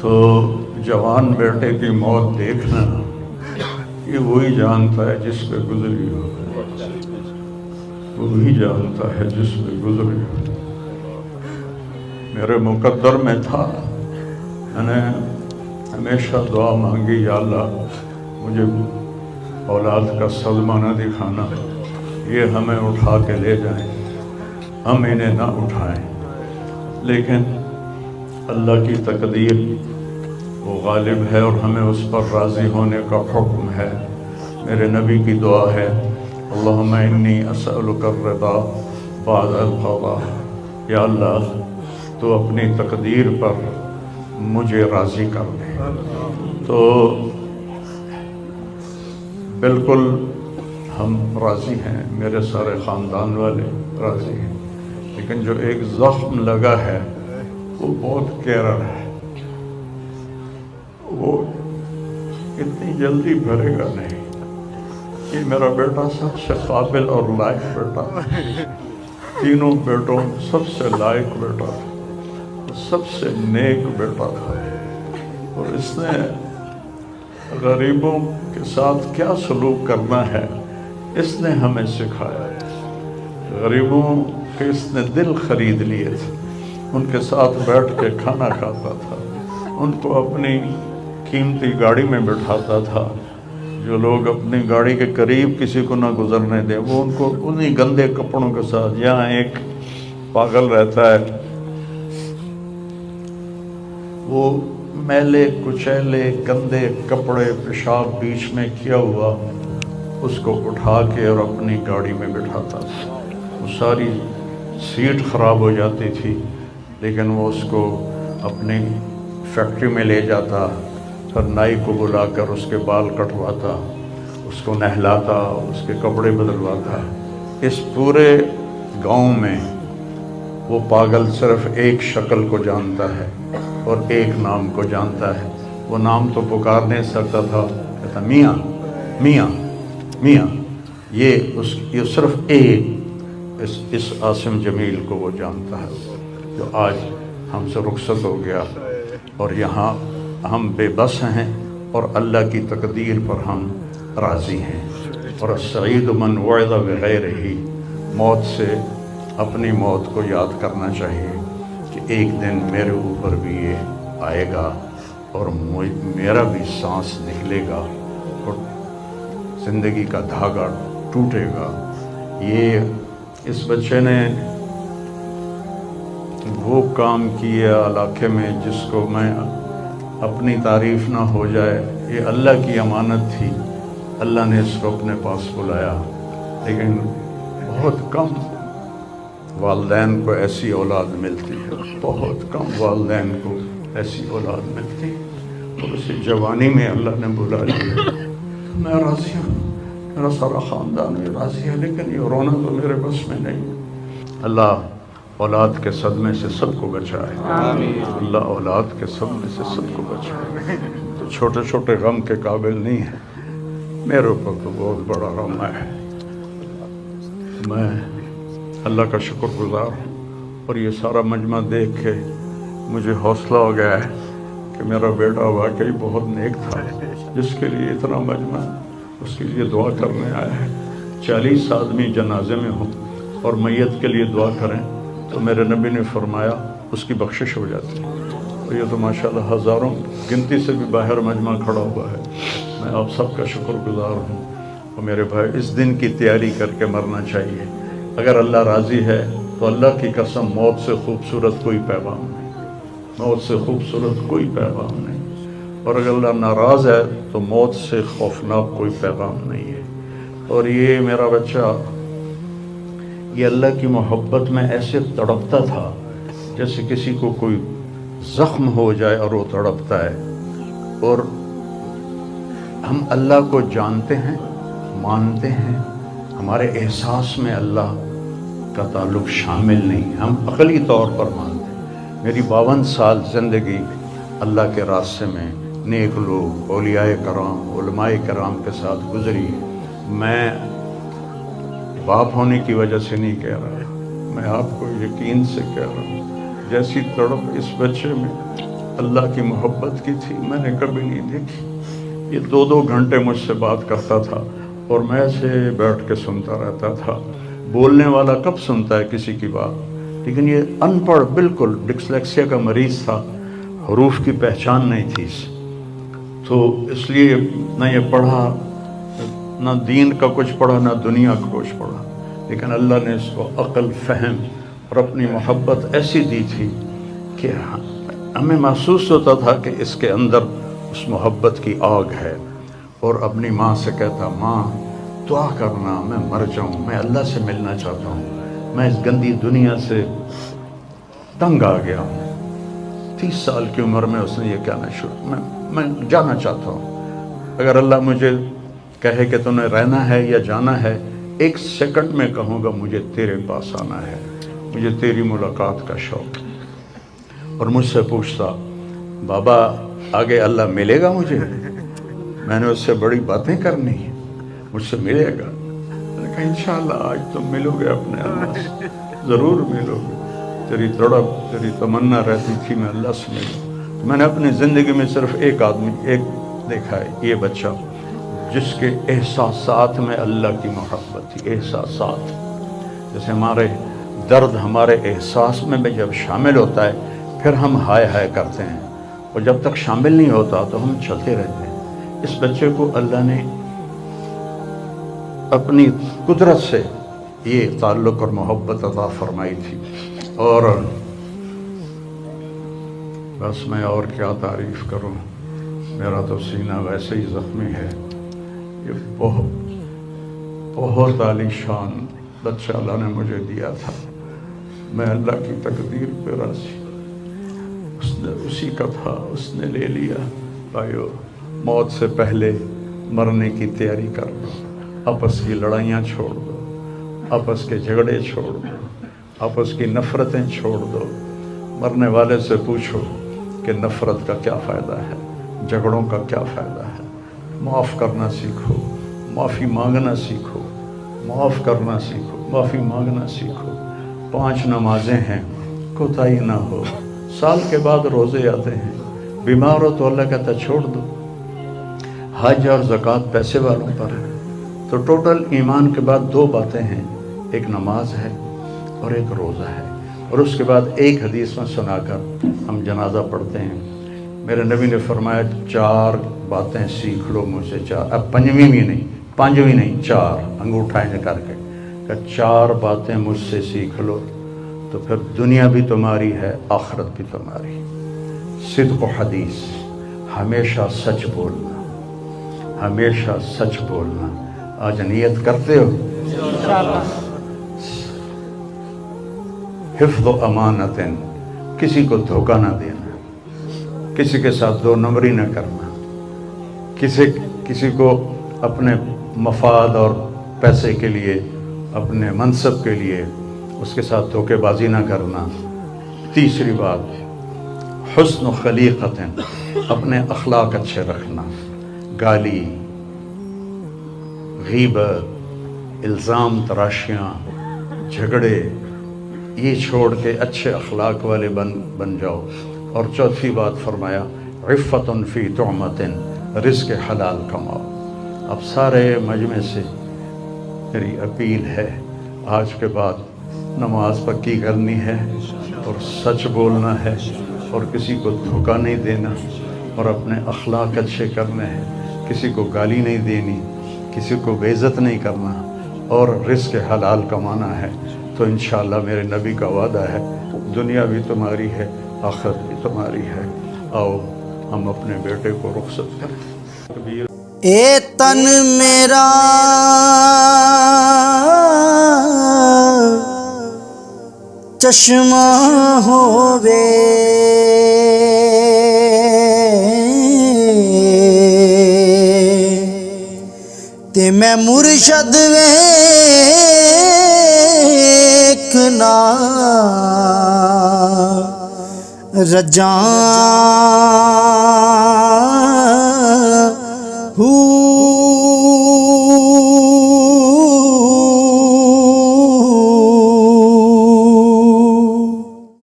تو जवान बेटे की मौत देखना ये वही जानता है जिस पे गुजरी हो, वही जानता है जिस पे गुजरी हो। मेरे मुकद्दर में था, मैंने हमेशा दुआ मांगी, या अल्लाह मुझे औलाद का सदमा न दिखाना, ये हमें उठा के ले जाएं, हम इन्हें ना उठाएं। लेकिन अल्लाह की तकदीर वो गालिब है और हमें उस पर राज़ी होने का हुक्म है। मेरे नबी की दुआ है, अल्लाहुम्मा इन्नी असअलुका अर्रिदा बादल क़ज़ा, या अल्लाह तो अपनी तकदीर पर मुझे राज़ी कर दे। तो बिल्कुल हम राज़ी हैं, मेरे सारे ख़ानदान वाले राज़ी हैं, लेकिन जो एक ज़ख्म लगा है वो बहुत गहरा है, वो इतनी जल्दी भरेगा नहीं। ये मेरा बेटा सबसे काबिल और लायक बेटा, तीनों बेटों सबसे लायक बेटा था, सबसे नेक बेटा था, और इसने गरीबों के साथ क्या सलूक करना है इसने हमें सिखाया। गरीबों के इसने दिल खरीद लिए थे, उनके साथ बैठ के खाना खाता था, उनको अपनी कीमती गाड़ी में बिठाता था। जो लोग अपनी गाड़ी के करीब किसी को ना गुजरने दें, वो उनको उन्हीं गंदे कपड़ों के साथ, यहाँ एक पागल रहता है, वो मैले कुचैले गंदे कपड़े पेशाब बीच में किया हुआ उसको उठा के और अपनी गाड़ी में बिठाता था। वो सारी सीट ख़राब हो जाती थी, लेकिन वो उसको अपनी फैक्ट्री में ले जाता, फिर नाई को बुलाकर उसके बाल कटवाता, उसको नहलाता, उसके कपड़े बदलवाता। इस पूरे गांव में वो पागल सिर्फ एक शक्ल को जानता है और एक नाम को जानता है। वो नाम तो पुकार नहीं सकता था, कहता मियाँ मियाँ मियाँ। ये सिर्फ एक इस आसिम जमील को वो जानता है, जो आज हमसे रुखसत हो गया और यहाँ हम बेबस हैं और अल्लाह की तकदीर पर हम राज़ी हैं। और सईद मन वअदा बिग़ैरिही, मौत से अपनी मौत को याद करना चाहिए कि एक दिन मेरे ऊपर भी ये आएगा और मेरा भी सांस निकलेगा और ज़िंदगी का धागा टूटेगा। ये इस बच्चे ने वो काम किया इलाके में जिसको मैं अपनी तारीफ़ ना हो जाए, ये अल्लाह की अमानत थी, अल्लाह ने इसको अपने पास बुलाया। लेकिन बहुत कम वालिदैन को ऐसी औलाद मिलती है, बहुत कम वालिदैन को ऐसी औलाद मिलती है। और उसे जवानी में अल्लाह ने बुला लिया। मैं राज़ी हूँ, मेरा सारा ख़ानदान भी राज़ी है, लेकिन ये रोना तो मेरे बस में नहीं। अल्लाह औलाद के सदमे से सबको बचाए, अल्लाह औलाद के सदमे से सबको बचाए। तो छोटे छोटे गम के काबिल नहीं है, मेरे ऊपर तो बहुत बड़ा गम है। मैं अल्लाह का शुक्रगुज़ार हूँ और ये सारा मजमा देख के मुझे हौसला हो गया है कि मेरा बेटा वाकई बहुत नेक था, जिसके लिए इतना मजमा उसके लिए दुआ करने आया है। 40 आदमी जनाजे में हों और मैयत के लिए दुआ करें तो मेरे नबी ने फरमाया उसकी बख्शिश हो जाती है। और ये तो माशाल्लाह हज़ारों गिनती से भी बाहर मजमा खड़ा हुआ है। मैं आप सबका शुक्रगुज़ार हूँ। और मेरे भाई, इस दिन की तैयारी करके मरना चाहिए। अगर अल्लाह राज़ी है तो अल्लाह की कसम मौत से खूबसूरत कोई पैगाम नहीं, मौत से खूबसूरत कोई पैगाम नहीं। और अगर अल्लाह नाराज़ है तो मौत से खौफनाक कोई पैगाम नहीं है। और ये मेरा बच्चा ये अल्लाह की मोहब्बत में ऐसे तड़पता था जैसे किसी को कोई ज़ख्म हो जाए और वो तड़पता है। और हम अल्लाह को जानते हैं, मानते हैं, हमारे एहसास में अल्लाह का ताल्लुक़ शामिल नहीं, हम अक़ली तौर पर मानते हैं। मेरी 52 साल ज़िंदगी अल्लाह के रास्ते में नेक लोग, औलियाए कराम, उलमाए कराम के साथ गुज़री। मैं बाप होने की वजह से नहीं कह रहा, मैं आपको यकीन से कह रहा हूँ, जैसी तड़प इस बच्चे में अल्लाह की मोहब्बत की थी मैंने कभी नहीं देखी। ये 2-2 घंटे मुझसे बात करता था और मैं ऐसे बैठ के सुनता रहता था। बोलने वाला कब सुनता है किसी की बात, लेकिन ये अनपढ़, बिल्कुल डिस्लेक्सिया का मरीज़ था, हरूफ की पहचान नहीं थी इसे, तो इसलिए न ये पढ़ा, न दीन का कुछ पढ़ा, न दुनिया का कुछ पढ़ा, लेकिन अल्लाह ने इसको अक़ल, फ़हम और अपनी मोहब्बत ऐसी दी थी कि हमें महसूस होता था कि इसके अंदर उस मोहब्बत की आग है। और अपनी माँ से कहता, माँ दुआ करना मैं मर जाऊँ, मैं अल्लाह से मिलना चाहता हूँ, मैं इस गंदी दुनिया से तंग आ गया हूँ। 30 साल की उम्र में उसने ये कहना शुरू, मैं जाना चाहता हूँ, अगर अल्लाह मुझे कहे कि तुम्हें रहना है या जाना है, 1 सेकंड में कहूँगा मुझे तेरे पास आना है, मुझे तेरी मुलाकात का शौक़ है। और मुझसे पूछता, बाबा आगे अल्लाह मिलेगा मुझे? मैंने उससे बड़ी बातें करनी है, मुझसे मिलेगा? मैंने कहा इंशाअल्लाह आज तुम मिलोगे अपने अल्लाह से, ज़रूर मिलोगे। तेरी तड़प, तेरी तमन्ना रहती थी मैं अल्लाह से मिलूँ। तो मैंने अपनी ज़िंदगी में सिर्फ एक आदमी देखा है, ये बच्चा, जिसके एहसासात में अल्लाह की मोहब्बत थी। एहसासात, जैसे हमारे दर्द हमारे एहसास में भी जब शामिल होता है फिर हम हाय हाय करते हैं, और जब तक शामिल नहीं होता तो हम चलते रहते हैं। इस बच्चे को अल्लाह ने अपनी कुदरत से ये ताल्लुक़ और मोहब्बत अता फरमाई थी। और बस मैं और क्या तारीफ़ करूं, मेरा तो सीना वैसे ही ज़ख्मी है। ये बहुत आलीशान बच्चा अल्लाह ने मुझे दिया था, मैं अल्लाह की तकदीर पे राज़ी। उसने उसी का था, उसने ले लिया। भाइयों, मौत से पहले मरने की तैयारी कर लो, आपस की लड़ाइयाँ छोड़ दो, आपस के झगड़े छोड़ दो, आपस की नफ़रतें छोड़ दो। मरने वाले से पूछो कि नफ़रत का क्या फ़ायदा है, झगड़ों का क्या फ़ायदा है। माफ़ करना सीखो, माफ़ी मांगना सीखो, माफ़ करना सीखो, माफ़ी मांगना सीखो। 5 नमाजें हैं, कोताही ना हो। साल के बाद रोज़े आते हैं, बीमार हो तो अल्लाह कहता छोड़ दो। हज और ज़कात पैसे वालों पर है। तो टोटल ईमान के बाद 2 बातें हैं, एक नमाज है और एक रोज़ा है। और उसके बाद एक हदीस में सुनाकर हम जनाजा पढ़ते हैं। मेरे नबी ने फरमाया 4 बातें सीख लो मुझसे, 4, अब 5वीं भी नहीं, 5वीं नहीं, 4 अंगूठा इन करके कि 4 बातें मुझसे सीख लो तो फिर दुनिया भी तुम्हारी है, आखिरत भी तुम्हारी। सिद्क़ हदीस, हमेशा सच बोलना, हमेशा सच बोलना। आज नियत करते हो? हिफ्ज़ अमानतिन, किसी को धोखा ना देना, किसी के साथ 2 नंबरी ना करना, किसी को अपने मफाद और पैसे के लिए, अपने मनसब के लिए उसके साथ धोखेबाजी ना करना। तीसरी बात, हुस्न खलीक़तिन, अपने अखलाक अच्छे रखना। गाली, गीबत, इल्ज़ाम तराशियाँ, झगड़े, ये छोड़ के अच्छे अखलाक वाले बन जाओ। और चौथी बात फरमाया, इफ़्फ़तुन फ़ी तुअमतिन, रिज़्क़ हलाल कमाओ। अब सारे मजमे से मेरी अपील है, आज के बाद नमाज पक्की करनी है और सच बोलना है और किसी को धोखा नहीं देना और अपने अखलाक अच्छे करने हैं। किसी को गाली नहीं देनी, किसी को बेइज्जत नहीं करना और रिज़्क़ हलाल कमाना है। तो इंशाअल्लाह मेरे नबी का वादा है, दुनिया भी तुम्हारी है, आखिरत भी तुम्हारी है। आओ हम अपने बेटे को रुखसत करें। ए तन मेरा चश्मा होवे, ते मैं मुर्शद वेखना रजा हूँ।